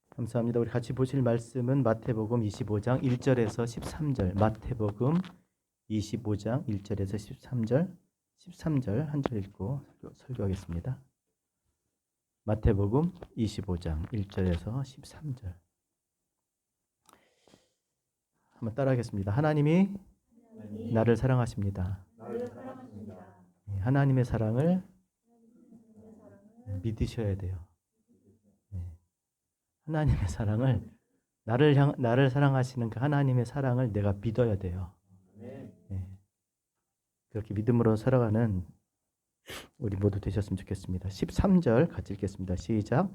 감사합니다. 우리 같이 보실 말씀은 마태복음 25장 1절에서 13절. 마태복음 25장 1절에서 13절 한 절 읽고 설교하겠습니다. 마태복음 25장 1절에서 13절. 한번 따라하겠습니다. 하나님이 나를 사랑하십니다. 하나님의 사랑을 믿으셔야 돼요. 하나님의 사랑을 나를 사랑하시는 그 하나님의 사랑을 내가 믿어야 돼요. 그렇게 믿음으로 살아가는 우리 모두 되셨으면 좋겠습니다. 13절 같이 읽겠습니다. 시작.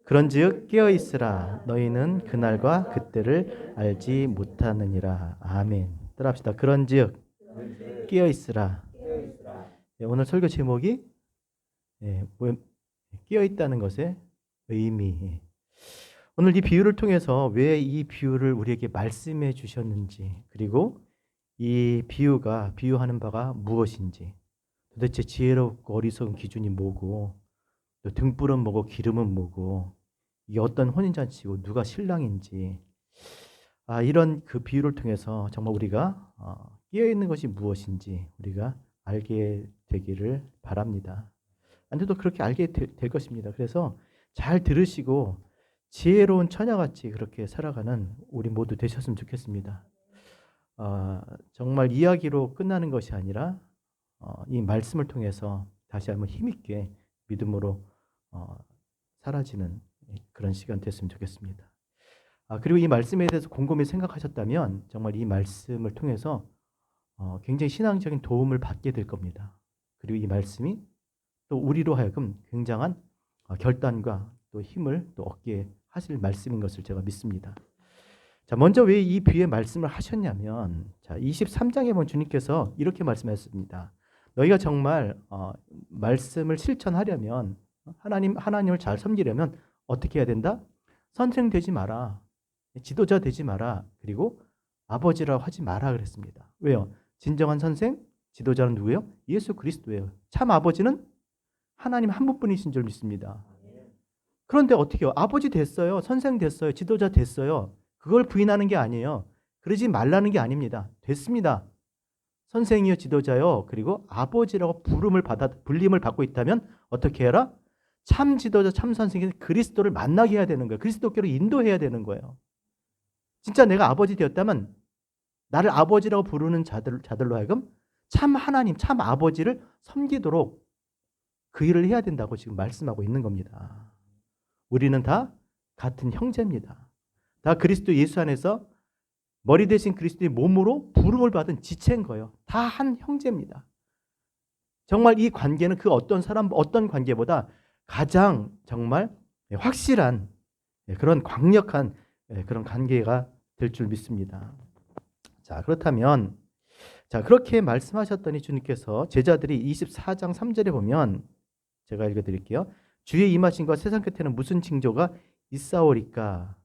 그런즉 깨어있으라. 너희는 그날과 그때를 알지 못하느니라. 아멘. 따라합시다. 그런즉 깨어있으라. 오늘 설교 제목이 깨어있다는 것의 의미. 오늘 이 비유를 통해서 왜 이 비유를 우리에게 말씀해 주셨는지, 그리고 이 비유가 비유하는 바가 무엇인지, 도대체 지혜롭고 어리석은 기준이 뭐고, 또 등불은 뭐고 기름은 뭐고, 이게 어떤 혼인잔치고 누가 신랑인지, 이런 그 비유를 통해서 정말 우리가 깨어있는 것이 무엇인지 우리가 알게 되기를 바랍니다. 안돼도 그렇게 알게 될 것입니다. 그래서 잘 들으시고 지혜로운 처녀같이 그렇게 살아가는 우리 모두 되셨으면 좋겠습니다. 정말 이야기로 끝나는 것이 아니라 이 말씀을 통해서 다시 한번 힘있게 믿음으로 사라지는 그런 시간 됐으면 좋겠습니다. 그리고 이 말씀에 대해서 곰곰이 생각하셨다면 정말 이 말씀을 통해서 굉장히 신앙적인 도움을 받게 될 겁니다. 그리고 이 말씀이 또 우리로 하여금 굉장한 결단과 또 힘을 또 얻게 하실 말씀인 것을 제가 믿습니다. 자, 먼저 왜 이 비유의 말씀을 하셨냐면, 자, 23장에 보면 주님께서 이렇게 말씀하셨습니다. 너희가 정말 말씀을 실천하려면, 하나님을 잘 섬기려면 어떻게 해야 된다? 선생 되지 마라, 지도자 되지 마라, 그리고 아버지라고 하지 마라 그랬습니다. 왜요? 진정한 선생, 지도자는 누구예요? 예수 그리스도예요. 참 아버지는 하나님 한 분뿐이신 줄 믿습니다. 그런데 어떻게 해요? 아버지 됐어요, 선생 됐어요, 지도자 됐어요. 그걸 부인하는 게 아니에요. 그러지 말라는 게 아닙니다. 됐습니다. 선생이요, 지도자요, 그리고 아버지라고 불림을 받고 있다면 어떻게 해라? 참 지도자, 참 선생이 그리스도를 만나게 해야 되는 거예요. 그리스도께로 인도해야 되는 거예요. 진짜 내가 아버지 되었다면 나를 아버지라고 부르는 자들로 하여금 참 하나님, 참 아버지를 섬기도록 그 일을 해야 된다고 지금 말씀하고 있는 겁니다. 우리는 다 같은 형제입니다. 다 그리스도 예수 안에서 머리 대신 그리스도의 몸으로 부름을 받은 지체인 거예요. 다 한 형제입니다. 정말 이 관계는 그 어떤 관계보다 가장 정말 확실한 그런 강력한 그런 관계가 될 줄 믿습니다. 자, 그렇다면 그렇게 말씀하셨더니 주님께서 제자들이 24장 3절에 보면 제가 읽어드릴게요. 주의 임하심과 세상 끝에는 무슨 징조가 있사오리까?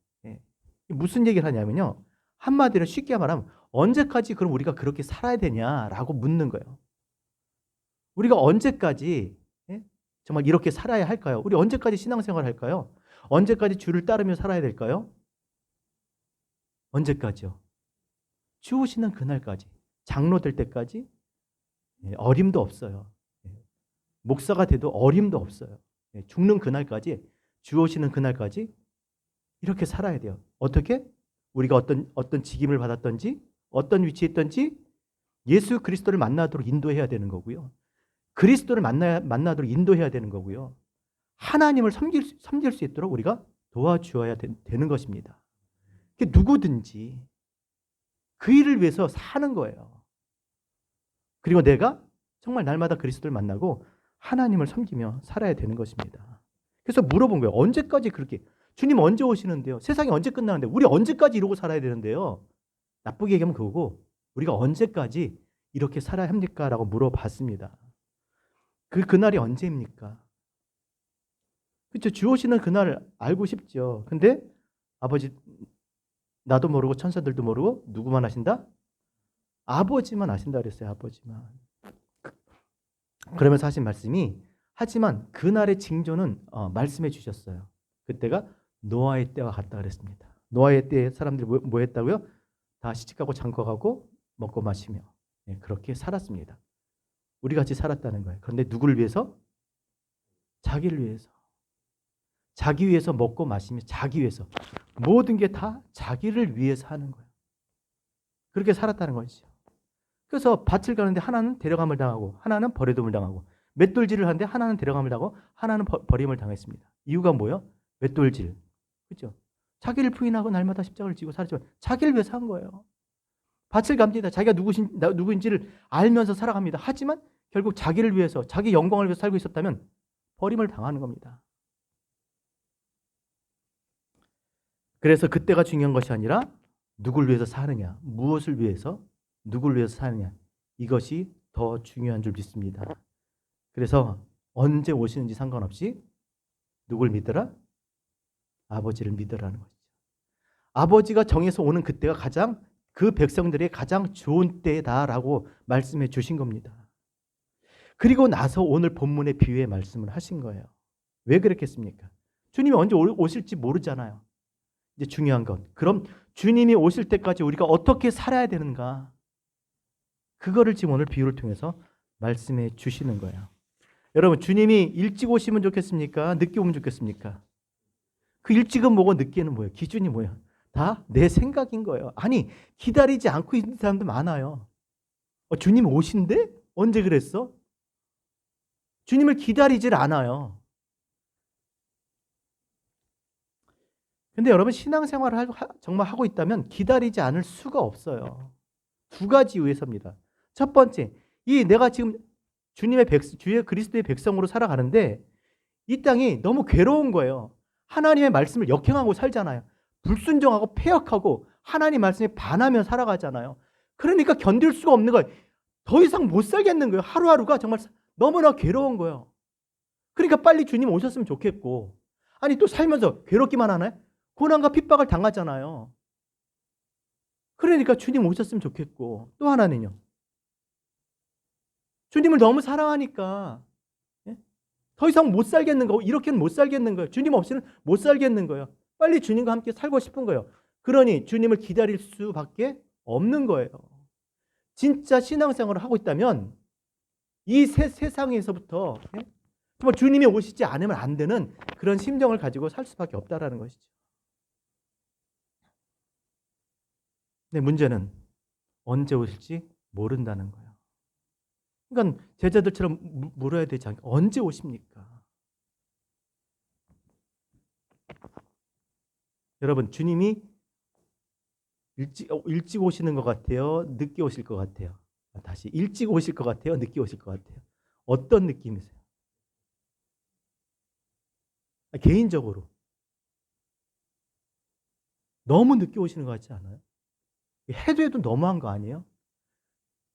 무슨 얘기를 하냐면요, 한마디로 쉽게 말하면 언제까지 그럼 우리가 그렇게 살아야 되냐라고 묻는 거예요. 우리가 언제까지 정말 이렇게 살아야 할까요? 우리 언제까지 신앙생활 할까요? 언제까지 주를 따르며 살아야 될까요? 언제까지요? 주 오시는 그날까지, 장로 될 때까지 어림도 없어요. 목사가 돼도 어림도 없어요. 죽는 그날까지, 주 오시는 그날까지 이렇게 살아야 돼요. 어떻게? 우리가 어떤 직임을 받았던지, 어떤 위치에 있던지 예수 그리스도를 만나도록 인도해야 되는 거고요. 그리스도를 만나도록 인도해야 되는 거고요. 하나님을 섬길 수 있도록 우리가 도와주어야 되는 것입니다. 누구든지 그 일을 위해서 사는 거예요. 그리고 내가 정말 날마다 그리스도를 만나고 하나님을 섬기며 살아야 되는 것입니다. 그래서 물어본 거예요. 언제까지 그렇게? 주님 언제 오시는데요? 세상이 언제 끝나는데? 우리 언제까지 이러고 살아야 되는데요? 나쁘게 얘기하면 그거고, 우리가 언제까지 이렇게 살아야 합니까? 라고 물어봤습니다. 그날이 언제입니까? 그렇죠. 주 오시는 그날 알고 싶죠. 근데 아버지, 나도 모르고 천사들도 모르고 누구만 아신다? 아버지만 아신다 그랬어요. 아버지만. 그러면서 하신 말씀이 하지만 그날의 징조는 말씀해 주셨어요. 그때가 노아의 때와 같다 그랬습니다. 노아의 때에 사람들이 뭐 했다고요? 다 시집가고 장가가고 먹고 마시며 그렇게 살았습니다. 우리 같이 살았다는 거예요. 그런데 누구를 위해서? 자기를 위해서. 자기 위해서 먹고 마시며 자기 위해서. 모든 게 다 자기를 위해서 하는 거예요. 그렇게 살았다는 것이죠. 그래서 밭을 가는데 하나는 데려감을 당하고 하나는 버려둠을 당하고 맷돌질을 하는데 하나는 데려감을 당하고 하나는 버림을 당했습니다. 이유가 뭐예요? 맷돌질. 그렇죠? 자기를 부인하고 날마다 십자가를 지고 살았지만 자기를 위해서 한 거예요. 밭을 갑니다. 자기가 누구인지를 알면서 살아갑니다. 하지만 결국 자기를 위해서 자기 영광을 위해서 살고 있었다면 버림을 당하는 겁니다. 그래서 그때가 중요한 것이 아니라 누굴 위해서 사느냐, 무엇을 위해서, 누굴 위해서 사느냐, 이것이 더 중요한 줄 믿습니다. 그래서 언제 오시는지 상관없이 누굴 믿으라? 아버지를 믿으라는 것이죠. 아버지가 정해서 오는 그때가 가장 그 백성들의 가장 좋은 때다라고 말씀해 주신 겁니다. 그리고 나서 오늘 본문의 비유의 말씀을 하신 거예요. 왜 그렇겠습니까? 주님이 언제 오실지 모르잖아요. 이제 중요한 건 그럼 주님이 오실 때까지 우리가 어떻게 살아야 되는가? 그거를 지금 오늘 비유를 통해서 말씀해 주시는 거예요. 여러분, 주님이 일찍 오시면 좋겠습니까? 늦게 오면 좋겠습니까? 그 일찍은 뭐고 늦게는 뭐예요? 기준이 뭐예요? 다 내 생각인 거예요. 아니, 기다리지 않고 있는 사람도 많아요. 주님 오신대? 언제 그랬어? 주님을 기다리질 않아요. 근데 여러분, 신앙생활을 정말 하고 있다면 기다리지 않을 수가 없어요. 두 가지 이유에서입니다. 첫 번째, 내가 지금 주의 그리스도의 백성으로 살아가는데 이 땅이 너무 괴로운 거예요. 하나님의 말씀을 역행하고 살잖아요. 불순종하고 패역하고 하나님 말씀에 반하며 살아가잖아요. 그러니까 견딜 수가 없는 거예요. 더 이상 못 살겠는 거예요. 하루하루가 정말 너무나 괴로운 거예요. 그러니까 빨리 주님 오셨으면 좋겠고, 아니 또 살면서 괴롭기만 하나요? 고난과 핍박을 당하잖아요. 그러니까 주님 오셨으면 좋겠고, 또 하나는요. 주님을 너무 사랑하니까 더 이상 못 살겠는 거고, 이렇게는 못 살겠는 거예요. 주님 없이는 못 살겠는 거예요. 빨리 주님과 함께 살고 싶은 거예요. 그러니 주님을 기다릴 수밖에 없는 거예요. 진짜 신앙생활을 하고 있다면 이 세상에서부터 정말 주님이 오시지 않으면 안 되는 그런 심정을 가지고 살 수밖에 없다라는 것이죠. 근데 문제는 언제 오실지 모른다는 거예요. 그러니까 제자들처럼 물어야 되지 않을까? 언제 오십니까? 여러분, 주님이 일찍 오시는 것 같아요? 늦게 오실 것 같아요? 다시 일찍 오실 것 같아요? 늦게 오실 것 같아요? 어떤 느낌이세요? 개인적으로 너무 늦게 오시는 것 같지 않아요? 해도 너무한 거 아니에요?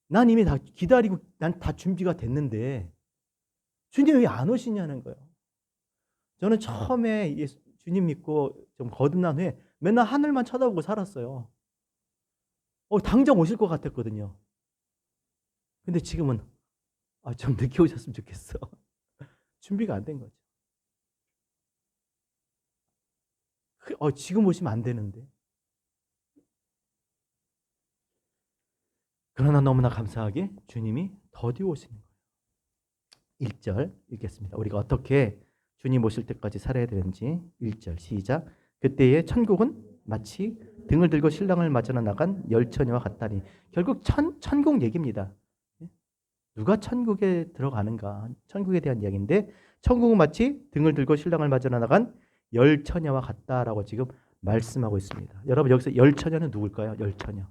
난 이미 다 기다리고 난 다 준비가 됐는데 주님이 왜 안 오시냐는 거예요. 저는 처음에 주님 믿고 좀 거듭난 후에 맨날 하늘만 쳐다보고 살았어요. 당장 오실 것 같았거든요. 근데 지금은 좀 늦게 오셨으면 좋겠어. 준비가 안 된 거죠. 지금 오시면 안 되는데. 그러나 너무나 감사하게 주님이 더디 오시는 거예요. 1절 읽겠습니다. 우리가 어떻게 주님 오실 때까지 살아야 되는지 1절 시작. 그때의 천국은 마치 등을 들고 신랑을 맞으러 나간 열처녀와 같다니. 결국 천국 얘기입니다. 누가 천국에 들어가는가? 천국에 대한 이야기인데 천국은 마치 등을 들고 신랑을 맞으러 나간 열처녀와 같다라고 지금 말씀하고 있습니다. 여러분, 여기서 열처녀는 누굴까요? 열처녀.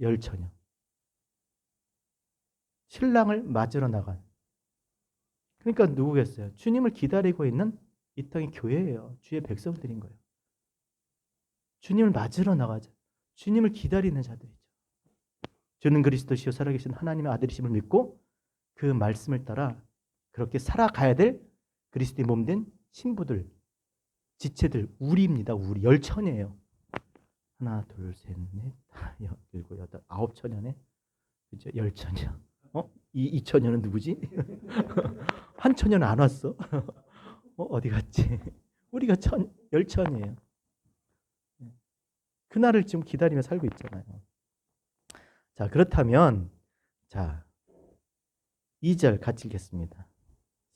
열처녀. 신랑을 맞으러 나간. 그러니까 누구겠어요? 주님을 기다리고 있는 이 땅의 교회예요. 주의 백성들인 거예요. 주님을 맞으러 나가죠. 주님을 기다리는 자들이죠. 주는 그리스도시요 살아계신 하나님의 아들이심을 믿고 그 말씀을 따라 그렇게 살아가야 될 그리스도의 몸된 신부들, 지체들, 우리입니다. 우리 열처녀예요. 하나, 둘, 셋, 넷, 다섯, 일곱, 여덟, 9처녀네. 그죠? 열처녀. 이 2천년은 누구지? 한 천년 안 왔어? 어디 갔지? 우리가 열천이에요. 그날을 지금 기다리며 살고 있잖아요. 자, 그렇다면 자 2절 같이 읽겠습니다.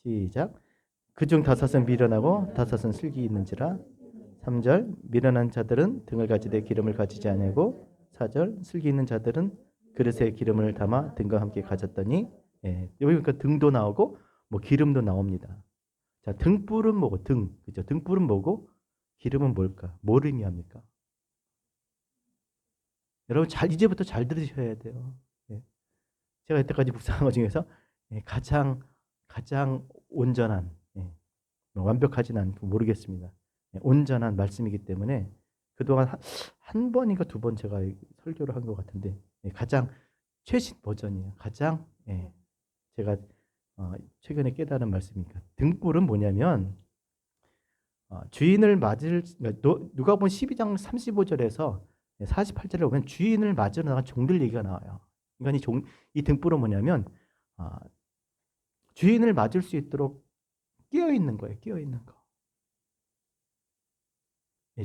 시작. 그중 다섯은 미련하고 다섯은 슬기 있는지라. 3절 미련한 자들은 등을 가지되 기름을 가지지 아니하고 4절 슬기 있는 자들은 그릇에 기름을 담아 등과 함께 가졌더니 여기 보니까 등도 나오고 뭐 기름도 나옵니다. 자, 등불은 뭐고 등, 그죠? 등불은 뭐고 기름은 뭘까? 뭘 의미합니까? 여러분 이제부터 잘 들으셔야 돼요. 제가 여태까지 묵상한 것 중에서 가장 온전한, 완벽하진 않고 모르겠습니다. 온전한 말씀이기 때문에 그동안 한 번인가 두 번 제가 설교를 한 것 같은데 가장 최신 버전이에요. 가장 제가 최근에 깨달은 말씀이니까. 등불은 뭐냐면 주인을 맞을, 누가복음 12장 35절에서 48절에 보면 주인을 맞으러 나간 종들 얘기가 나와요. 그러니까 이 등불은 뭐냐면 주인을 맞을 수 있도록 끼어 있는 거예요. 끼어 있는 거.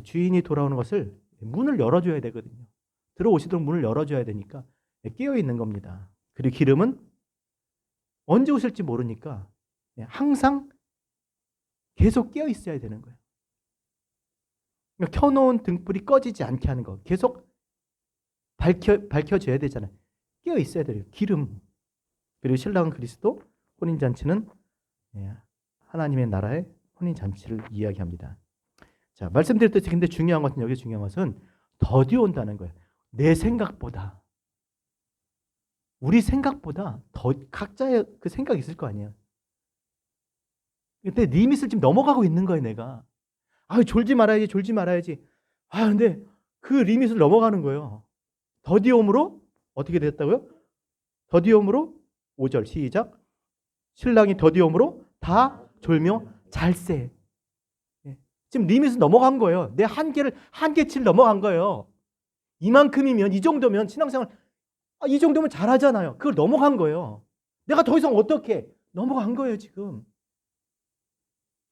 주인이 돌아오는 것을 문을 열어줘야 되거든요. 들어오시도록 문을 열어줘야 되니까 끼어 있는 겁니다. 그리고 기름은 언제 오실지 모르니까 항상 계속 끼어 있어야 되는 거예요. 그러니까 켜놓은 등불이 꺼지지 않게 하는 거. 계속 밝혀져야 되잖아요. 끼어 있어야 돼요. 기름. 그리고 신랑은 그리스도, 혼인잔치는 하나님의 나라의 혼인잔치를 이야기합니다. 자, 말씀드렸듯이 근데 여기 중요한 것은 더디 온다는 거예요. 내 생각보다, 우리 생각보다 더 각자의 그 생각이 있을 거 아니에요. 근데 리밋을 지금 넘어가고 있는 거예요, 내가. 졸지 말아야지. 근데 그 리밋을 넘어가는 거예요. 더디 옴으로 어떻게 됐다고요? 더디 옴으로 5절 시작. 신랑이 더디 옴으로 다 졸며 잘세. 지금 리밋을 넘어간 거예요. 내 한계치를 넘어간 거예요. 이만큼이면, 이 정도면 신앙생활 이 정도면 잘하잖아요. 그걸 넘어간 거예요. 내가 더 이상 어떻게 넘어간 거예요, 지금.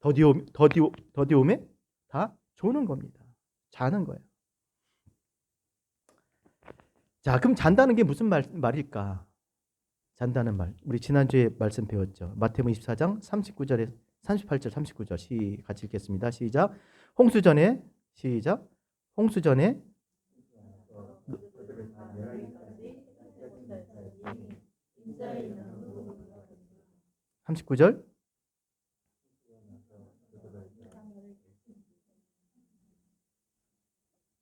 더디옴에 다 조는 겁니다. 자는 거예요. 자, 그럼 잔다는 게 무슨 말일까? 잔다는 말. 우리 지난주에 말씀 배웠죠. 마태복음 24장 38절 39절 같이 읽겠습니다. 시작. 홍수전에 시작. 홍수전에 39절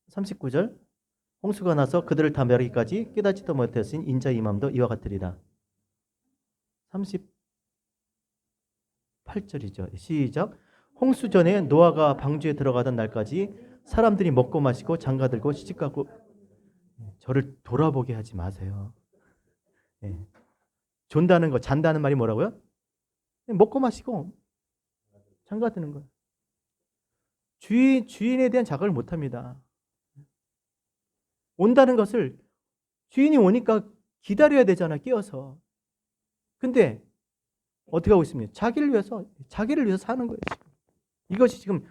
39절 홍수가 나서 그들을 다 멸하기까지 깨닫지도 못하신 인자의 임함도 이와 같으리라. 38절이죠. 시작. 홍수 전에 노아가 방주에 들어가던 날까지 사람들이 먹고 마시고 장가들고 시집가고. 저를 돌아보게 하지 마세요. 존다는 거, 잔다는 말이 뭐라고요? 먹고 마시고 장가드는 거예요. 주인에 대한 자각을 못합니다. 온다는 것을 주인이 오니까 기다려야 되잖아요. 끼어서. 근데 어떻게 하고 있습니까? 자기를 위해서 사는 거예요. 지금. 이것이 지금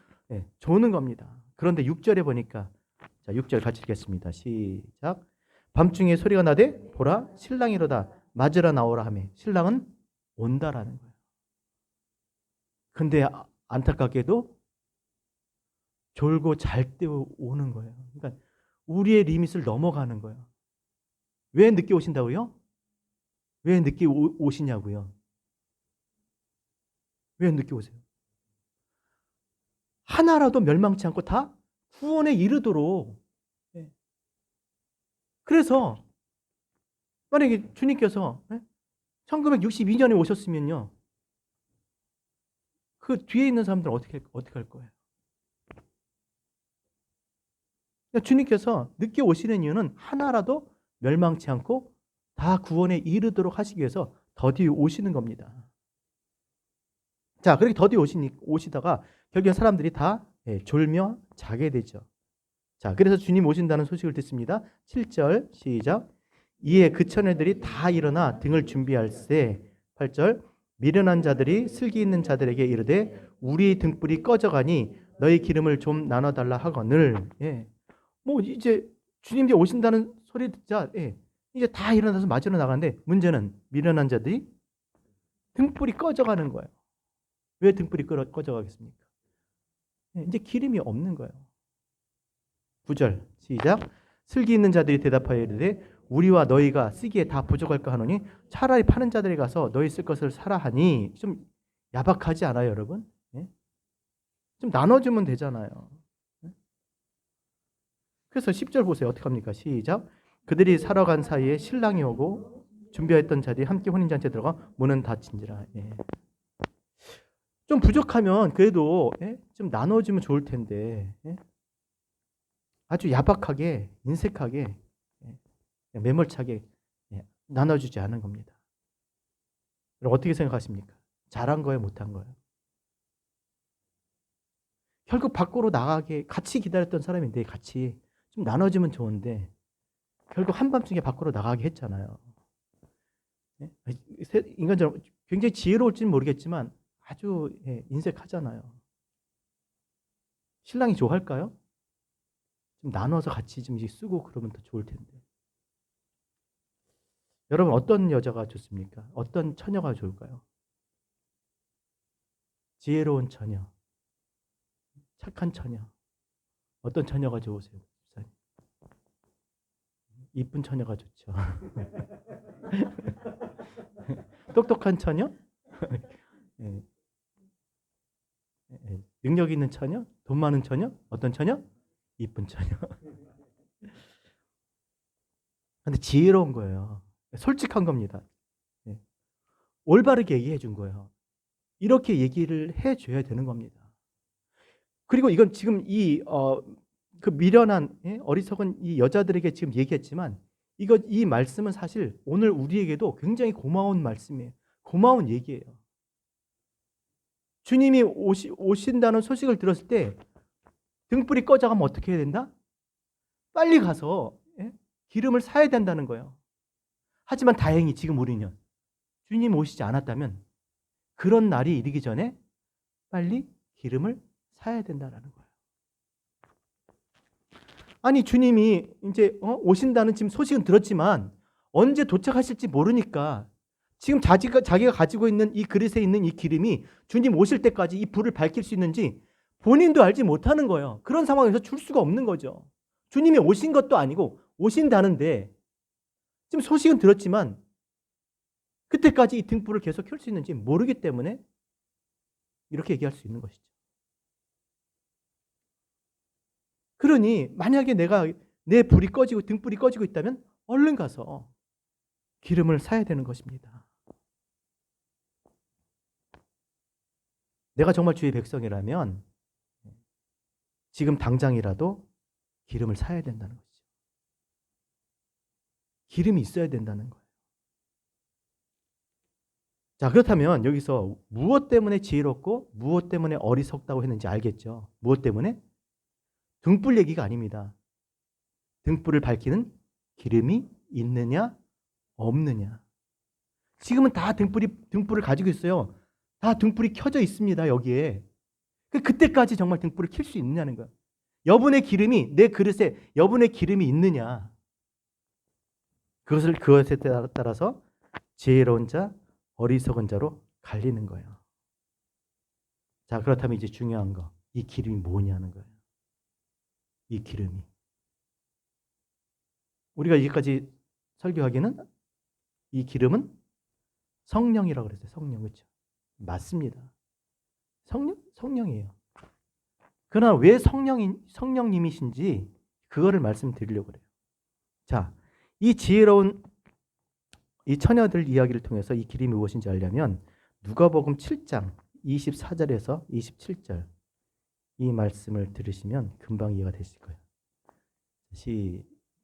조는 겁니다. 그런데 6절에 보니까, 자, 6절 같이 읽겠습니다. 시작. 밤중에 소리가 나되 보라 신랑이로다 맞으러 나오라 하며. 신랑은 온다라는 거예요. 근데 안타깝게도 졸고 잘 때 오는 거예요. 그러니까 우리의 리밋을 넘어가는 거예요. 왜 늦게 오신다고요? 왜 늦게 오시냐고요? 왜 늦게 오세요? 하나라도 멸망치 않고 다 구원에 이르도록. 그래서 만약에 주님께서 1962년에 오셨으면요, 그 뒤에 있는 사람들은 어떻게 할 거예요? 주님께서 늦게 오시는 이유는 하나라도 멸망치 않고 다 구원에 이르도록 하시기 위해서 더디 오시는 겁니다. 자, 그렇게 더디 오시다가 결국엔 사람들이 다 졸며 자게 되죠. 자, 그래서 주님 오신다는 소식을 듣습니다. 7절 시작. 이에 그 처녀들이 다 일어나 등을 준비할세. 8절 미련한 자들이 슬기 있는 자들에게 이르되 우리 등불이 꺼져가니 너희 기름을 좀 나눠달라 하거늘. 예. 뭐 이제 주님이 오신다는 소리 듣자 이제 다 일어나서 맞으러 나가는데 문제는 미련한 자들이 등불이 꺼져가는 거예요. 왜 등불이 꺼져가겠습니까? 이제 기름이 없는 거예요. 9절 시작. 슬기 있는 자들이 대답하여 이르되 우리와 너희가 쓰기에 다 부족할까 하노니 차라리 파는 자들에 가서 너희 쓸 것을 사라 하니. 좀 야박하지 않아요, 여러분? 좀 나눠주면 되잖아요. 그래서 10절 보세요. 어떻게 합니까? 시작. 그들이 사러 간 사이에 신랑이 오고 준비했던 자들이 함께 혼인잔치에 들어가 문은 닫힌지라. 좀 부족하면 그래도 좀 나눠주면 좋을 텐데 아주 야박하게 인색하게 매몰차게 나눠주지 않은 겁니다. 여러분 어떻게 생각하십니까? 잘한 거예요? 못한 거예요? 결국 밖으로 나가게 같이 기다렸던 사람인데 같이 좀 나눠주면 좋은데 결국 한밤중에 밖으로 나가게 했잖아요. 인간적으로 굉장히 지혜로울지는 모르겠지만 아주 인색하잖아요. 신랑이 좋아할까요? 좀 나눠서 같이 좀 쓰고 그러면 더 좋을 텐데. 여러분 어떤 여자가 좋습니까? 어떤 처녀가 좋을까요? 지혜로운 처녀, 착한 처녀. 어떤 처녀가 좋으세요? 이쁜 처녀가 좋죠. 똑똑한 처녀? 능력 있는 처녀? 돈 많은 처녀? 어떤 처녀? 이쁜 처녀. 근데 지혜로운 거예요. 솔직한 겁니다. 올바르게 얘기해 준 거예요. 이렇게 얘기를 해줘야 되는 겁니다. 그리고 이건 지금 그 미련한 어리석은 이 여자들에게 지금 얘기했지만 이 말씀은 사실 오늘 우리에게도 굉장히 고마운 말씀이에요. 고마운 얘기예요. 주님이 오신다는 소식을 들었을 때 등불이 꺼져가면 어떻게 해야 된다? 빨리 가서 기름을 사야 된다는 거예요. 하지만 다행히 지금 우리는 주님 오시지 않았다면 그런 날이 이르기 전에 빨리 기름을 사야 된다는 거예요. 아니 주님이 이제 오신다는 지금 소식은 들었지만 언제 도착하실지 모르니까 지금 자기가 가지고 있는 이 그릇에 있는 이 기름이 주님 오실 때까지 이 불을 밝힐 수 있는지 본인도 알지 못하는 거예요. 그런 상황에서 줄 수가 없는 거죠. 주님이 오신 것도 아니고 오신다는데 지금 소식은 들었지만 그때까지 이 등불을 계속 켤 수 있는지 모르기 때문에 이렇게 얘기할 수 있는 것이죠. 그러니 만약에 내 불이 꺼지고 등불이 꺼지고 있다면 얼른 가서 기름을 사야 되는 것입니다. 내가 정말 주의 백성이라면 지금 당장이라도 기름을 사야 된다는 것이죠. 기름이 있어야 된다는 거예요. 자, 그렇다면 여기서 무엇 때문에 지혜롭고 무엇 때문에 어리석다고 했는지 알겠죠? 무엇 때문에? 등불 얘기가 아닙니다. 등불을 밝히는 기름이 있느냐 없느냐. 지금은 다 등불을 가지고 있어요. 다 등불이 켜져 있습니다. 여기에. 그때까지 정말 등불을 켤 수 있느냐는 거예요. 여분의 기름이 내 그릇에 여분의 기름이 있느냐. 그것에 따라서 지혜로운 자, 어리석은 자로 갈리는 거예요. 자, 그렇다면 이제 중요한 거. 이 기름이 뭐냐는 거예요. 이 기름이. 우리가 이제까지 설교하기는 이 기름은 성령이라고 그랬어요. 성령. 그렇죠? 맞습니다. 성령이에요. 그러나 왜 성령님이신지 그거를 말씀드리려고 그래요. 자, 이 지혜로운 이 처녀들 이야기를 통해서 이 기름이 무엇인지 알려면 누가복음 7장 24절에서 27절 이 말씀을 들으시면 금방 이해가 되실 거예요.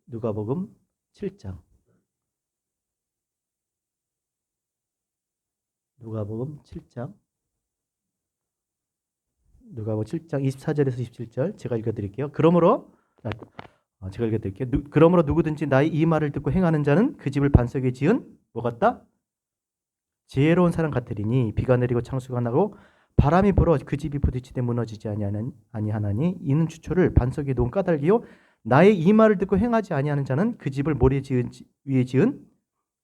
누가복음 7장 누가복음 7장 24절에서 27절 제가 읽어드릴게요. 그러므로 제가 읽어드릴게요. 그러므로 누구든지 나의 이 말을 듣고 행하는 자는 그 집을 반석에 지은 뭐 같다? 지혜로운 사람 같으리니 비가 내리고 창수가 나고 바람이 불어 그 집이 부딪히되 무너지지 아니하나니 이는 주초를 반석에 놓은 까닭이요 나의 이 말을 듣고 행하지 아니하는 자는 그 집을 모래 위에 지은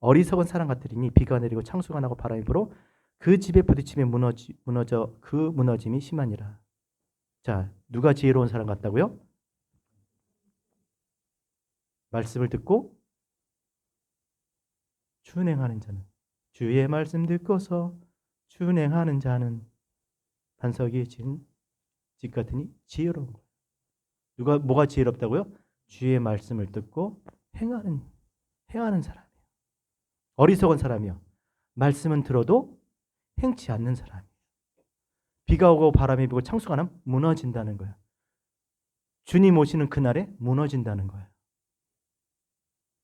어리석은 사람 같으리니 비가 내리고 창수가 나고 바람이 불어 그 집에 부딪히며 무너져 그 무너짐이 심하니라. 자, 누가 지혜로운 사람 같다고요? 말씀을 듣고 준행하는 자는, 주의 말씀 듣고서 준행하는 자는 반석이 진 집 같으니 지혜로운 거예요. 누가 뭐가 지혜롭다고요? 주의 말씀을 듣고 행하는 사람이에요. 어리석은 사람이요. 말씀은 들어도 행치 않는 사람이에요. 비가 오고 바람이 불고 창수가 나면 무너진다는 거예요. 주님 오시는 그날에 무너진다는 거예요.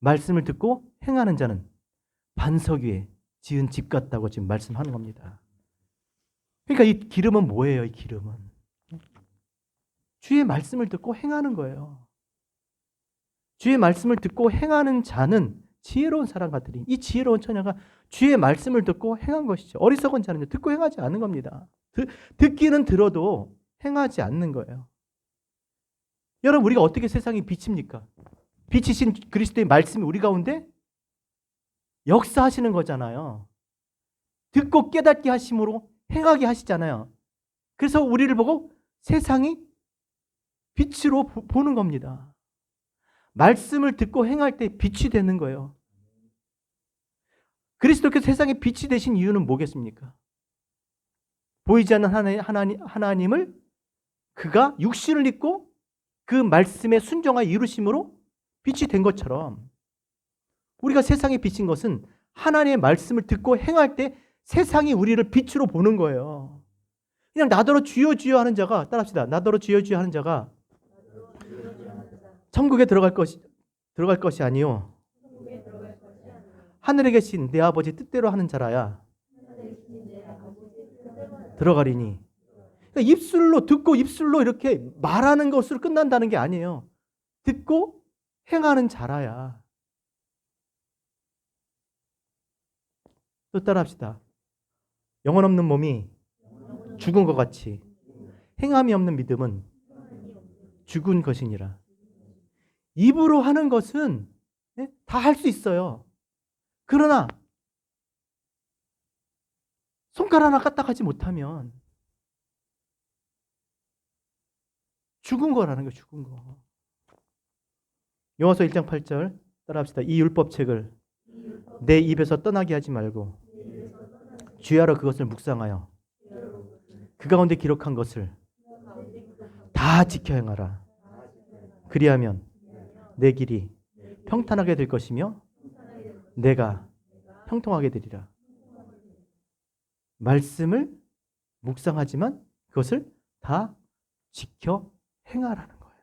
말씀을 듣고 행하는 자는 반석 위에 지은 집 같다고 지금 말씀하는 겁니다. 그러니까 이 기름은 뭐예요? 이 기름은 주의 말씀을 듣고 행하는 거예요. 주의 말씀을 듣고 행하는 자는 지혜로운 사람 같으니 이 지혜로운 처녀가 주의 말씀을 듣고 행한 것이죠. 어리석은 자는 듣고 행하지 않는 겁니다. 듣기는 들어도 행하지 않는 거예요. 여러분 우리가 어떻게 세상에 빛입니까? 빛이신 그리스도의 말씀이 우리 가운데 역사하시는 거잖아요. 듣고 깨닫게 하심으로 행하게 하시잖아요. 그래서 우리를 보고 세상이 빛으로 보는 겁니다. 말씀을 듣고 행할 때 빛이 되는 거예요. 그리스도께서 세상에 빛이 되신 이유는 뭐겠습니까? 보이지 않는 하나님을 그가 육신을 입고 그 말씀에 순종하여 이루심으로 빛이 된 것처럼 우리가 세상에 비친 것은 하나님의 말씀을 듣고 행할 때 세상이 우리를 빛으로 보는 거예요. 그냥 나더러 주여 주여 하는 자가, 따라합시다. 나더러 주여 주여 하는 자가 천국에 들어갈 것이 아니요 하늘에 계신 내 아버지 뜻대로 하는 자라야 들어가리니. 그러니까 입술로 듣고 입술로 이렇게 말하는 것으로 끝난다는 게 아니에요. 듣고 행하는 자라야. 또 따라합시다. 영혼 없는 몸이 죽은 것 같이 행함이 없는 믿음은 죽은 것이니라. 입으로 하는 것은 다 할 수 있어요. 그러나 손가락 하나 까딱하지 못하면 죽은 거라는 거예요. 죽은 거. 요한서 1장 8절 따라합시다. 이 율법책을 내 입에서 떠나게 하지 말고 주야로 그것을 묵상하여 그 가운데 기록한 것을 다 지켜 행하라. 그리하면 내 길이 평탄하게 될 것이며 내가 형통하게 되리라. 말씀을 묵상하지만 그것을 다 지켜 행하라는 거예요.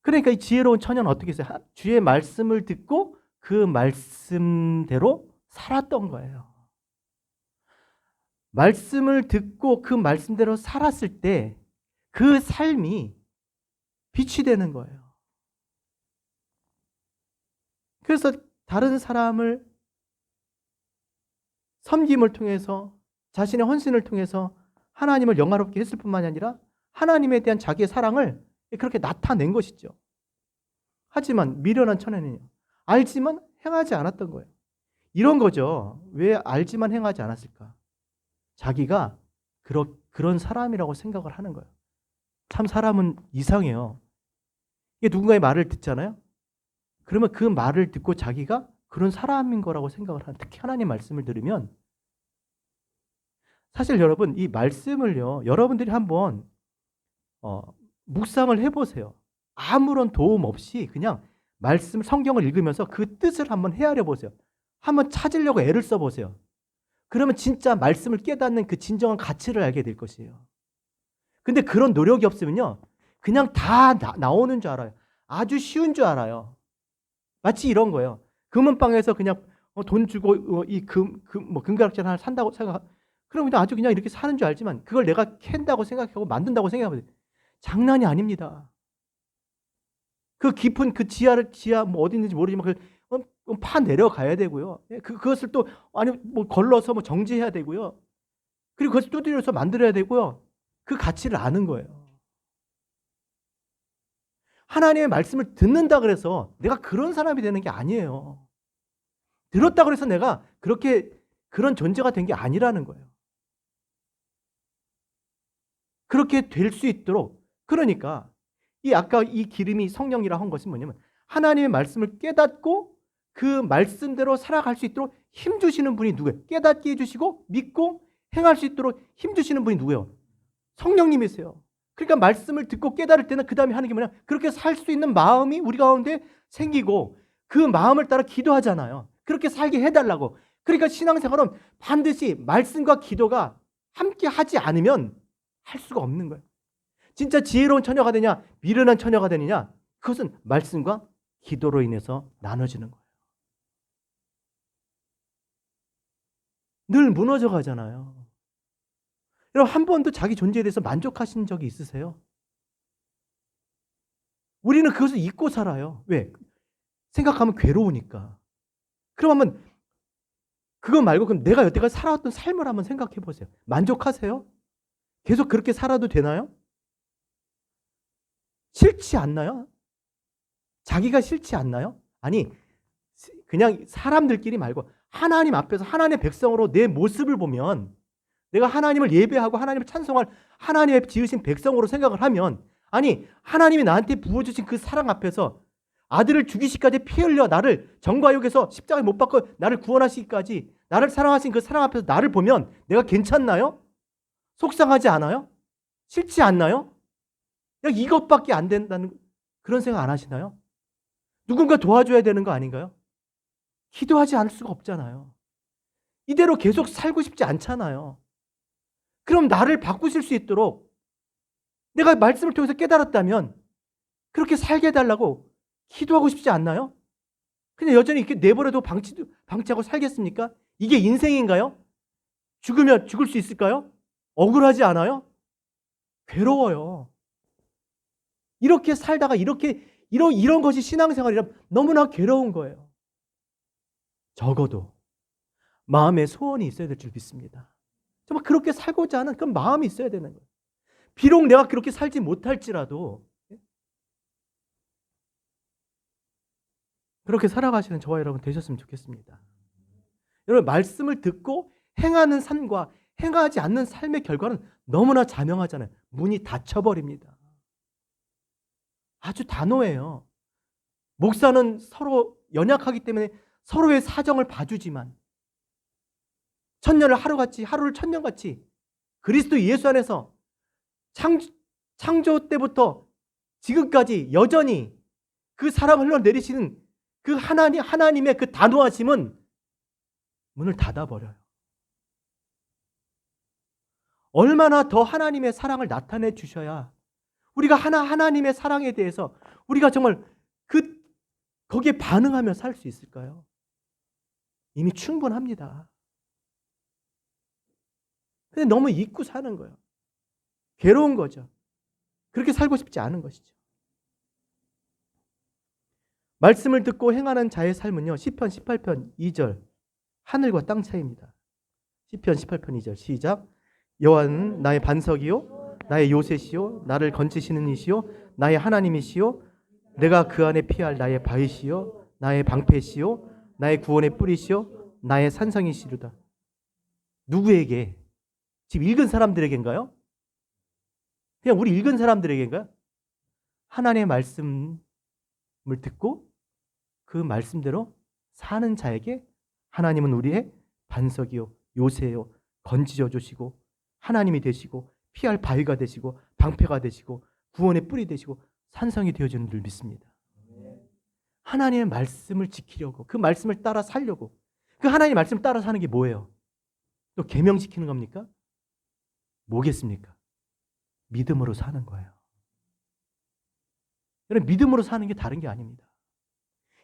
그러니까 이 지혜로운 처녀는 어떻게 했어요? 주의 말씀을 듣고 그 말씀대로 살았던 거예요. 말씀을 듣고 그 말씀대로 살았을 때 그 삶이 빛이 되는 거예요. 그래서 다른 사람을 섬김을 통해서 자신의 헌신을 통해서 하나님을 영화롭게 했을 뿐만이 아니라 하나님에 대한 자기의 사랑을 그렇게 나타낸 것이죠. 하지만 미련한 처녀는요. 알지만 행하지 않았던 거예요. 이런 거죠. 왜 알지만 행하지 않았을까? 자기가 그런 사람이라고 생각을 하는 거예요. 참 사람은 이상해요. 이게 누군가의 말을 듣잖아요. 그러면 그 말을 듣고 자기가 그런 사람인 거라고 생각을 하는, 특히 하나님 말씀을 들으면 사실 여러분 이 말씀을요 여러분들이 한번 묵상을 해보세요. 아무런 도움 없이 그냥 말씀 성경을 읽으면서 그 뜻을 한번 헤아려 보세요. 한번 찾으려고 애를 써보세요. 그러면 진짜 말씀을 깨닫는 그 진정한 가치를 알게 될 것이에요. 근데 그런 노력이 없으면요 그냥 다 나오는 줄 알아요. 아주 쉬운 줄 알아요. 마치 이런 거예요. 금은방에서 그냥 돈 주고 이 금가락질 하나 산다고 생각. 그럼 아주 그냥 이렇게 사는 줄 알지만 그걸 내가 캔다고 생각하고 만든다고 생각하면 장난이 아닙니다. 그 깊은 그 지하 뭐 어디 있는지 모르지만 파 내려가야 되고요. 그것을 또 아니 뭐 걸러서 뭐 정지해야 되고요. 그리고 그것을 두드려서 만들어야 되고요. 그 가치를 아는 거예요. 하나님의 말씀을 듣는다 그래서 내가 그런 사람이 되는 게 아니에요. 들었다 그래서 내가 그런 존재가 된 게 아니라는 거예요. 그렇게 될 수 있도록, 그러니까 아까 이 기름이 성령이라 한 것은 뭐냐면 하나님의 말씀을 깨닫고 그 말씀대로 살아갈 수 있도록 힘 주시는 분이 누구예요? 깨닫게 해주시고 믿고 행할 수 있도록 힘 주시는 분이 누구예요? 성령님이세요. 그러니까 말씀을 듣고 깨달을 때는 그 다음에 하는 게 뭐냐? 그렇게 살 수 있는 마음이 우리 가운데 생기고 그 마음을 따라 기도하잖아요. 그렇게 살게 해달라고. 그러니까 신앙생활은 반드시 말씀과 기도가 함께 하지 않으면 할 수가 없는 거예요. 진짜 지혜로운 처녀가 되냐, 미련한 처녀가 되느냐, 그것은 말씀과 기도로 인해서 나눠지는 거예요. 늘 무너져 가잖아요. 여러분, 한 번도 자기 존재에 대해서 만족하신 적이 있으세요? 우리는 그것을 잊고 살아요. 왜? 생각하면 괴로우니까. 그럼 한번 그거 말고 그럼 내가 여태까지 살아왔던 삶을 한번 생각해 보세요. 만족하세요? 계속 그렇게 살아도 되나요? 싫지 않나요? 자기가 싫지 않나요? 아니, 그냥 사람들끼리 말고 하나님 앞에서 하나님의 백성으로 내 모습을 보면, 내가 하나님을 예배하고 하나님을 찬송할 하나님의 지으신 백성으로 생각을 하면, 아니 하나님이 나한테 부어주신 그 사랑 앞에서 아들을 죽이시기까지 피 흘려 나를 정과육에서 십자가에 못 박고 나를 구원하시기까지 나를 사랑하신 그 사랑 앞에서 나를 보면 내가 괜찮나요? 속상하지 않아요? 싫지 않나요? 그냥 이것밖에 안 된다는 그런 생각 안 하시나요? 누군가 도와줘야 되는 거 아닌가요? 기도하지 않을 수가 없잖아요. 이대로 계속 살고 싶지 않잖아요. 그럼 나를 바꾸실 수 있도록 내가 말씀을 통해서 깨달았다면 그렇게 살게 해달라고 기도하고 싶지 않나요? 그냥 여전히 이렇게 내버려도 방치하고 살겠습니까? 이게 인생인가요? 죽으면 죽을 수 있을까요? 억울하지 않아요? 괴로워요. 이렇게 살다가 이런 것이 신앙생활이라 너무나 괴로운 거예요. 적어도 마음에 소원이 있어야 될 줄 믿습니다. 정말 그렇게 살고자 하는 그런 마음이 있어야 되는 거예요. 비록 내가 그렇게 살지 못할지라도 그렇게 살아가시는 저와 여러분 되셨으면 좋겠습니다. 여러분, 말씀을 듣고 행하는 삶과 행하지 않는 삶의 결과는 너무나 자명하잖아요. 문이 닫혀버립니다. 아주 단호해요. 목사는 서로 연약하기 때문에 서로의 사정을 봐주지만 천년을 하루를 천년같이 그리스도 예수 안에서 창조 때부터 지금까지 여전히 그 사랑을 흘러내리시는 그 하나님의 그 단호하심은 문을 닫아버려요. 얼마나 더 하나님의 사랑을 나타내 주셔야 우리가 하나님의 사랑에 대해서 우리가 정말 거기에 반응하며 살 수 있을까요? 이미 충분합니다. 근데 너무 잊고 사는 거예요. 괴로운 거죠. 그렇게 살고 싶지 않은 것이죠. 말씀을 듣고 행하는 자의 삶은요, 시편 18편 2절 하늘과 땅 차이입니다. 시편 18편 2절 시작. 여호와는 나의 반석이요 나의 요새시요 나를 건지시는 이시요 나의 하나님이시요 내가 그 안에 피할 나의 바위시요 나의 방패시요 나의 구원의 뿌리시요 나의 산성이시로다. 누구에게? 지금 읽은 사람들에게인가요? 그냥 우리 읽은 사람들에게인가요? 하나님의 말씀을 듣고 그 말씀대로 사는 자에게 하나님은 우리의 반석이요 요새요 건지져 주시고 하나님이 되시고 피할 바위가 되시고 방패가 되시고 구원의 뿌리 되시고 산성이 되어주는 줄 믿습니다. 하나님의 말씀을 지키려고 그 말씀을 따라 살려고 그 하나님의 말씀을 따라 사는 게 뭐예요? 또 계명 지키는 겁니까? 뭐겠습니까? 믿음으로 사는 거예요. 여러분, 믿음으로 사는 게 다른 게 아닙니다.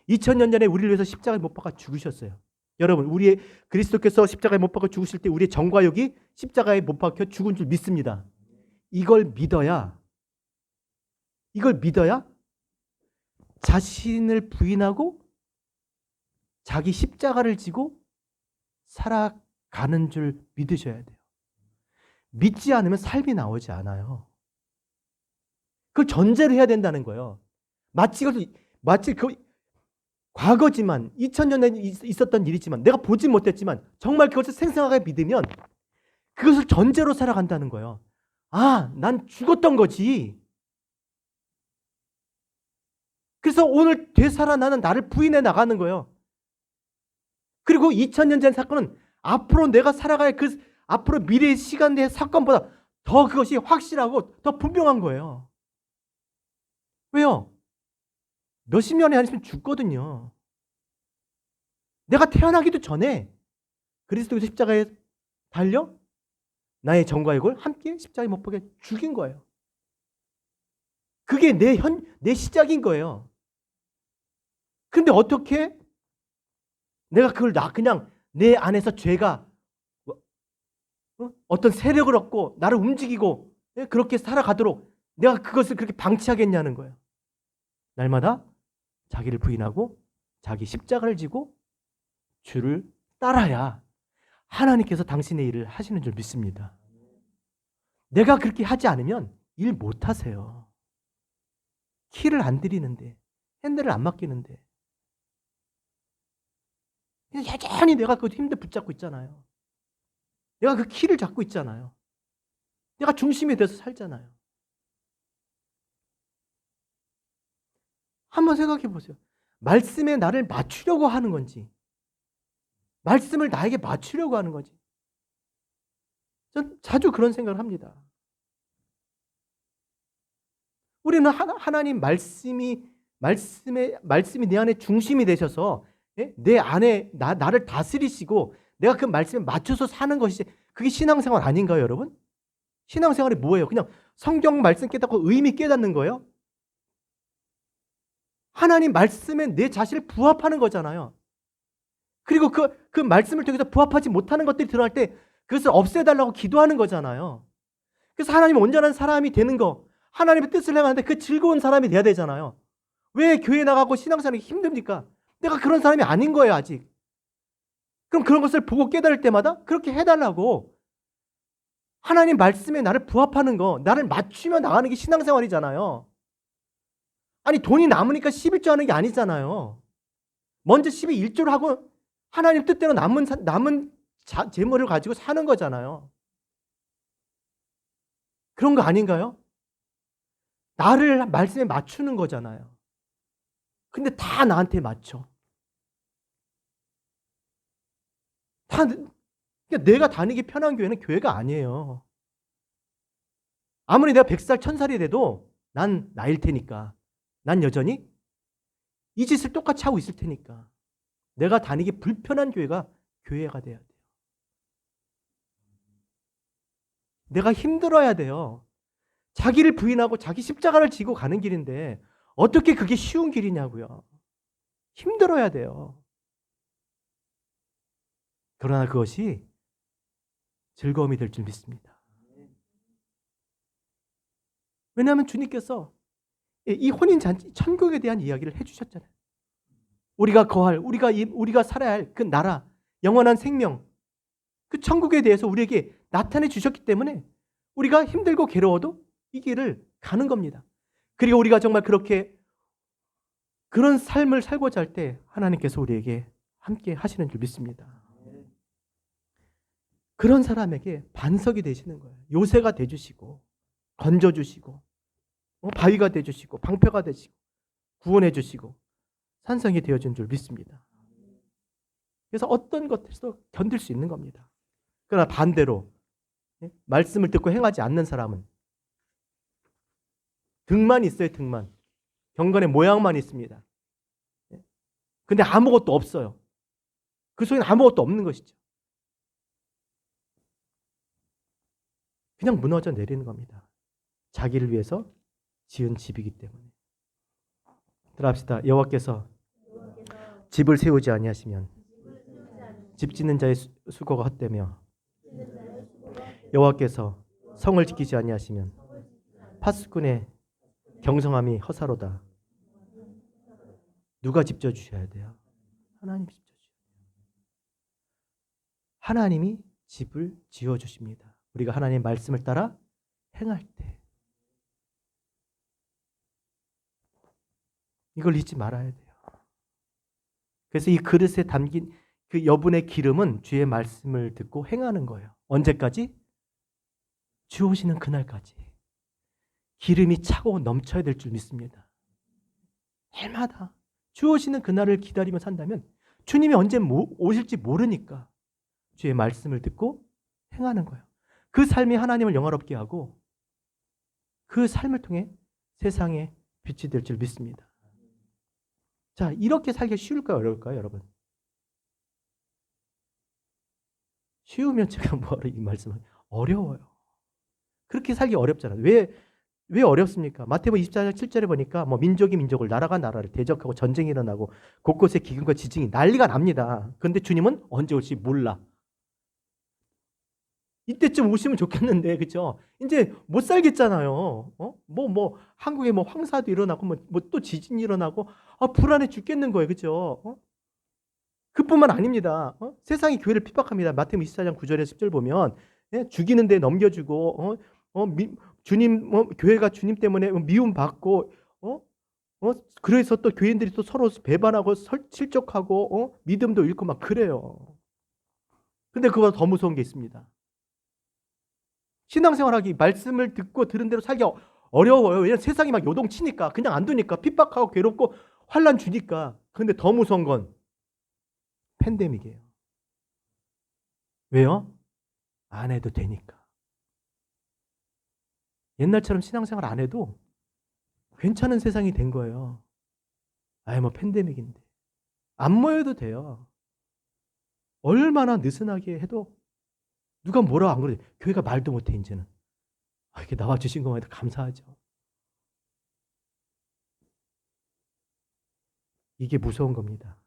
2000년 전에 우리를 위해서 십자가에 못 박아 죽으셨어요. 여러분, 우리의 그리스도께서 십자가에 못 박아 죽으실 때 우리의 정과욕이 십자가에 못 박혀 죽은 줄 믿습니다. 이걸 믿어야 자신을 부인하고 자기 십자가를 지고 살아가는 줄 믿으셔야 돼요. 믿지 않으면 삶이 나오지 않아요. 그걸 전제로 해야 된다는 거예요. 마치 그 과거지만 2000년 전에 있었던 일이지만 내가 보지 못했지만 정말 그것을 생생하게 믿으면 그것을 전제로 살아간다는 거예요. 아, 난 죽었던 거지. 그래서 오늘 되살아나는 나를 부인해 나가는 거예요. 그리고 2000년 전 사건은 앞으로 내가 살아갈 그 앞으로 미래의 시간의 사건보다 더 그것이 확실하고 더 분명한 거예요. 왜요? 몇십 년이 아니면 죽거든요. 내가 태어나기도 전에 그리스도의 십자가에 달려 나의 정과 이걸 함께 십자가에 못 박혀 죽인 거예요. 그게 내 시작인 거예요. 근데 어떻게 내가 그걸 그냥 내 안에서 죄가 어떤 세력을 얻고 나를 움직이고 그렇게 살아가도록 내가 그것을 그렇게 방치하겠냐는 거예요. 날마다 자기를 부인하고 자기 십자가를 지고 주를 따라야 하나님께서 당신의 일을 하시는 줄 믿습니다. 내가 그렇게 하지 않으면 일 못 하세요. 키를 안 들이는데, 핸들을 안 맡기는데. 여전히 내가 그 힘들 붙잡고 있잖아요. 내가 그 키를 잡고 있잖아요. 내가 중심이 돼서 살잖아요. 한번 생각해 보세요. 말씀에 나를 맞추려고 하는 건지, 말씀을 나에게 맞추려고 하는 건지. 전 자주 그런 생각을 합니다. 우리는 하나님 말씀이 내 안에 중심이 되셔서 내 안에 나를 다스리시고 내가 그 말씀에 맞춰서 사는 것이 그게 신앙생활 아닌가요, 여러분? 신앙생활이 뭐예요? 그냥 성경 말씀 깨닫고 의미 깨닫는 거예요? 하나님 말씀에 내 자신을 부합하는 거잖아요. 그리고 그 말씀을 통해서 부합하지 못하는 것들이 드러날 때 그것을 없애달라고 기도하는 거잖아요. 그래서 하나님 온전한 사람이 되는 거, 하나님의 뜻을 행하는데 그 즐거운 사람이 돼야 되잖아요. 왜 교회 나가고 신앙생활이 힘듭니까? 내가 그런 사람이 아닌 거예요, 아직. 그럼 그런 것을 보고 깨달을 때마다 그렇게 해달라고 하나님 말씀에 나를 부합하는 거, 나를 맞추며 나가는 게 신앙생활이잖아요. 아니 돈이 남으니까 11조 하는 게 아니잖아요. 먼저 12일조를 하고 하나님 뜻대로 남은 재물을 가지고 사는 거잖아요. 그런 거 아닌가요? 나를 말씀에 맞추는 거잖아요. 근데 다 나한테 맞춰. 그러니까 내가 다니기 편한 교회는 교회가 아니에요. 아무리 내가 100살, 1000살이 돼도 난 나일 테니까. 난 여전히 이 짓을 똑같이 하고 있을 테니까. 내가 다니기 불편한 교회가 교회가 돼야 돼요. 내가 힘들어야 돼요. 자기를 부인하고 자기 십자가를 지고 가는 길인데 어떻게 그게 쉬운 길이냐고요. 힘들어야 돼요. 그러나 그것이 즐거움이 될 줄 믿습니다. 왜냐하면 주님께서 이 혼인잔치, 천국에 대한 이야기를 해주셨잖아요. 우리가 살아야 할 그 나라, 영원한 생명, 그 천국에 대해서 우리에게 나타내 주셨기 때문에 우리가 힘들고 괴로워도 이 길을 가는 겁니다. 그리고 우리가 정말 그런 삶을 살고자 할 때 하나님께서 우리에게 함께 하시는 줄 믿습니다. 그런 사람에게 반석이 되시는 거예요. 요새가 되주시고 건져주시고 바위가 되주시고 방패가 되시고 구원해 주시고 산성이 되어준 줄 믿습니다. 그래서 어떤 것에서도 견딜 수 있는 겁니다. 그러나 반대로 말씀을 듣고 행하지 않는 사람은 등만 있어요. 등만. 경건의 모양만 있습니다. 근데 아무것도 없어요. 그 속에는 아무것도 없는 것이죠. 그냥 무너져 내리는 겁니다. 자기를 위해서 지은 집이기 때문에. 들어갑시다. 여호와께서 집을 세우지 아니하시면 집 짓는 자의 수고가 헛되며 여호와께서 성을 지키지 아니하시면 파수꾼의 경성함이 허사로다. 누가 짚어주셔야 돼요? 하나님 짚어주셔야 돼요. 하나님이 집을 지어주십니다. 우리가 하나님의 말씀을 따라 행할 때. 이걸 잊지 말아야 돼요. 그래서 이 그릇에 담긴 그 여분의 기름은 주의 말씀을 듣고 행하는 거예요. 언제까지? 주 오시는 그날까지. 기름이 차고 넘쳐야 될 줄 믿습니다. 날마다 주 오시는 그날을 기다리며 산다면 주님이 언제 오실지 모르니까 주의 말씀을 듣고 행하는 거예요. 그 삶이 하나님을 영화롭게 하고 그 삶을 통해 세상에 빛이 될 줄 믿습니다. 자, 이렇게 살기 쉬울까요? 어려울까요, 여러분? 쉬우면 제가 뭐하러 이 말씀을 어려워요. 그렇게 살기 어렵잖아요. 왜 어렵습니까? 마태복음 24장 7절에 보니까 뭐 민족이 민족을 나라가 나라를 대적하고 전쟁이 일어나고 곳곳에 기근과 지진이 난리가 납니다. 그런데 주님은 언제 올지 몰라. 이때쯤 오시면 좋겠는데, 그죠? 이제 못 살겠잖아요. 한국에 뭐 황사도 일어나고, 뭐 또 지진이 일어나고, 불안해 죽겠는 거예요. 그죠? 그뿐만 아닙니다. 세상이 교회를 핍박합니다. 마태복음 24장 9절에서 10절 보면, 예? 죽이는 데 넘겨주고, 주님, 교회가 주님 때문에 미움받고, 그래서 또 교인들이 또 서로 배반하고 실족하고, 믿음도 잃고 막 그래요. 근데 그보다 더 무서운 게 있습니다. 신앙생활하기, 말씀을 듣고 들은 대로 살기 어려워요. 왜냐하면 세상이 막 요동치니까, 그냥 안 두니까, 핍박하고 괴롭고 환난 주니까. 근데 더 무서운 건 팬데믹이에요. 왜요? 안 해도 되니까. 옛날처럼 신앙생활 안 해도 괜찮은 세상이 된 거예요. 뭐 팬데믹인데. 안 모여도 돼요. 얼마나 느슨하게 해도 누가 뭐라 안 그러지. 교회가 말도 못해 이제는. 이렇게 나와주신 것만 해도 감사하죠. 이게 무서운 겁니다.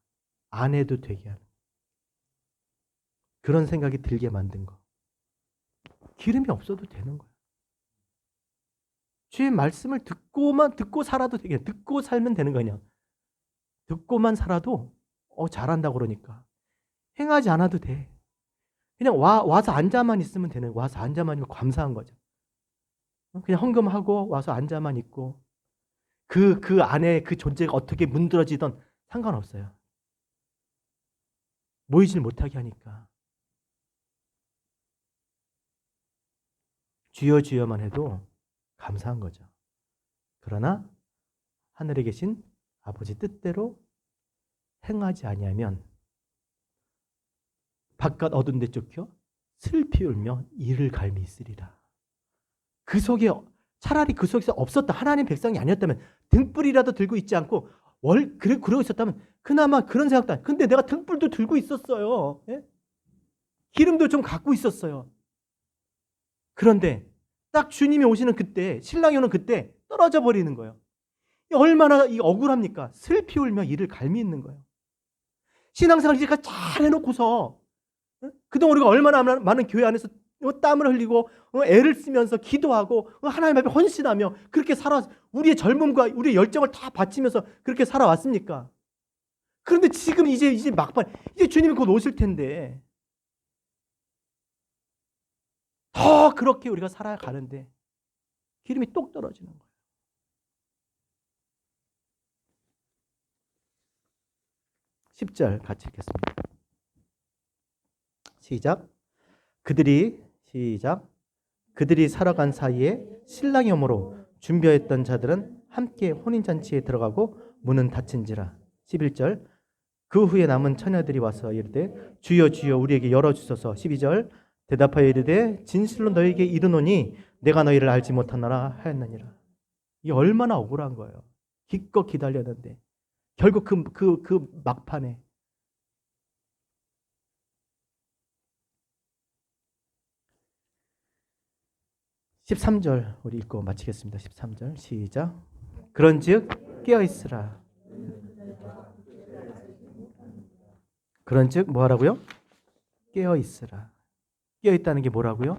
안 해도 되게 하는. 그런 생각이 들게 만든 거. 기름이 없어도 되는 거예요. 주의 말씀을 듣고 살아도 되게. 듣고 살면 되는 거냐. 듣고만 살아도 잘한다고 그러니까. 행하지 않아도 돼. 그냥 와서 앉아만 있으면 되는 거예요. 와서 앉아만 있으면 감사한 거죠. 그냥 헌금하고 와서 앉아만 있고 그 안에 그 존재가 어떻게 문드러지던 상관없어요. 모이질 못하게 하니까. 주여 주여만 해도 감사한 거죠. 그러나 하늘에 계신 아버지 뜻대로 행하지 아니하면 바깥 어두운 데 쫓겨 슬피 울며 이를 갈미 있으리라. 그 속에 차라리 그 속에서 없었다. 하나님 백성이 아니었다면 등불이라도 들고 있지 않고 그러고 있었다면 그나마 그런 생각도 안. 근데 내가 등불도 들고 있었어요. 예? 기름도 좀 갖고 있었어요. 그런데 딱 주님이 오시는 그때, 신랑이 오는 그때 떨어져 버리는 거예요. 얼마나 억울합니까? 슬피 울며 이를 갈미 있는 거예요. 신앙생활 이제까지 잘 해놓고서 그동안 우리가 얼마나 많은 교회 안에서 땀을 흘리고 애를 쓰면서 기도하고 하나님 앞에 헌신하며 그렇게 우리의 젊음과 우리의 열정을 다 바치면서 그렇게 살아왔습니까? 그런데 지금 이제 막판, 이제 주님이 곧 오실 텐데 더 그렇게 우리가 살아가는데 기름이 똑 떨어지는 거예요. (10절) 같이 읽겠습니다. 시작. 그들이 살아간 사이에 신랑이 오므로 준비했던 자들은 함께 혼인잔치에 들어가고 문은 닫힌지라. 11절. 그 후에 남은 처녀들이 와서 이르되 주여 주여 우리에게 열어주소서. 12절. 대답하여 이르되 진실로 너에게 이르노니 내가 너희를 알지 못하노라 하였느니라. 이게 얼마나 억울한 거예요. 기껏 기다렸는데 결국 그 막판에 13절 우리 읽고 마치겠습니다. 13절 시작. 그런즉 깨어있으라. 그런즉 뭐하라고요? 깨어있으라. 깨어있다는 게 뭐라고요?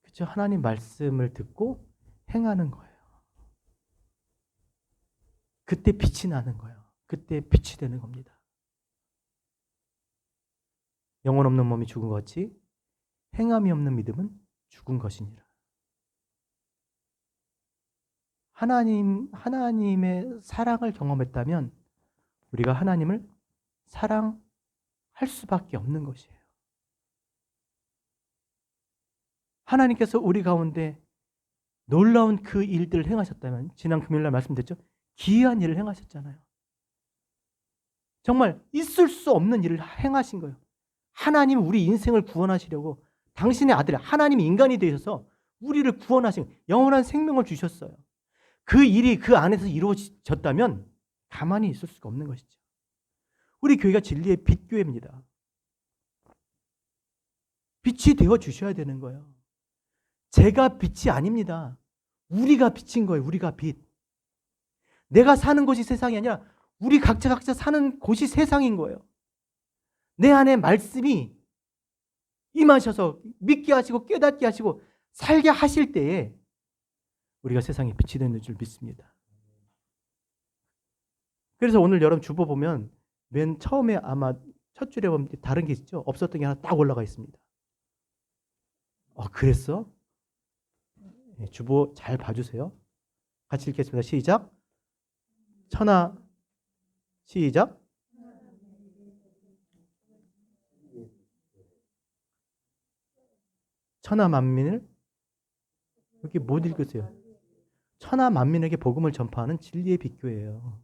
그렇죠. 하나님 말씀을 듣고 행하는 거예요. 그때 빛이 나는 거예요. 그때 빛이 되는 겁니다. 영혼 없는 몸이 죽은 것 같이 행함이 없는 믿음은 죽은 것이니라. 하나님의 사랑을 경험했다면 우리가 하나님을 사랑할 수밖에 없는 것이에요. 하나님께서 우리 가운데 놀라운 그 일들을 행하셨다면, 지난 금요일날 말씀드렸죠? 기이한 일을 행하셨잖아요. 정말 있을 수 없는 일을 행하신 거예요. 하나님 우리 인생을 구원하시려고 당신의 아들 하나님이 인간이 되셔서 우리를 구원하신, 영원한 생명을 주셨어요. 그 일이 그 안에서 이루어졌다면 가만히 있을 수가 없는 것이죠. 우리 교회가 진리의 빛교회입니다. 빛이 되어 주셔야 되는 거예요. 제가 빛이 아닙니다. 우리가 빛인 거예요. 우리가 빛. 내가 사는 곳이 세상이 아니라 우리 각자 사는 곳이 세상인 거예요. 내 안에 말씀이 임하셔서 믿게 하시고 깨닫게 하시고 살게 하실 때에 우리가 세상에 빛이 되는 줄 믿습니다. 그래서 오늘 여러분 주보 보면 맨 처음에 아마 첫 줄에 보면 다른 게 있죠. 없었던 게 하나 딱 올라가 있습니다. 그랬어? 주보 잘 봐주세요. 같이 읽겠습니다. 시작. 천하 시작. 천하 만민을 여기 못 읽으세요. 천하 만민에게 복음을 전파하는 진리의 빛교회예요.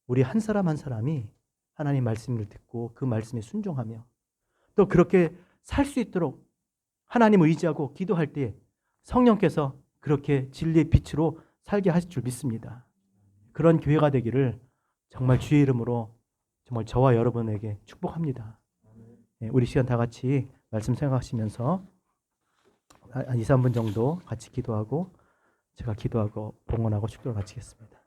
우리 한 사람 한 사람이 하나님 말씀을 듣고 그 말씀에 순종하며 또 그렇게 살 수 있도록 하나님 의지하고 기도할 때 성령께서 그렇게 진리의 빛으로 살게 하실 줄 믿습니다. 그런 교회가 되기를 정말 주의 이름으로 정말 저와 여러분에게 축복합니다. 우리 시간 다 같이 말씀 생각하시면서 한 2, 3분 정도 같이 기도하고 제가 기도하고 봉헌하고 축도를 마치겠습니다.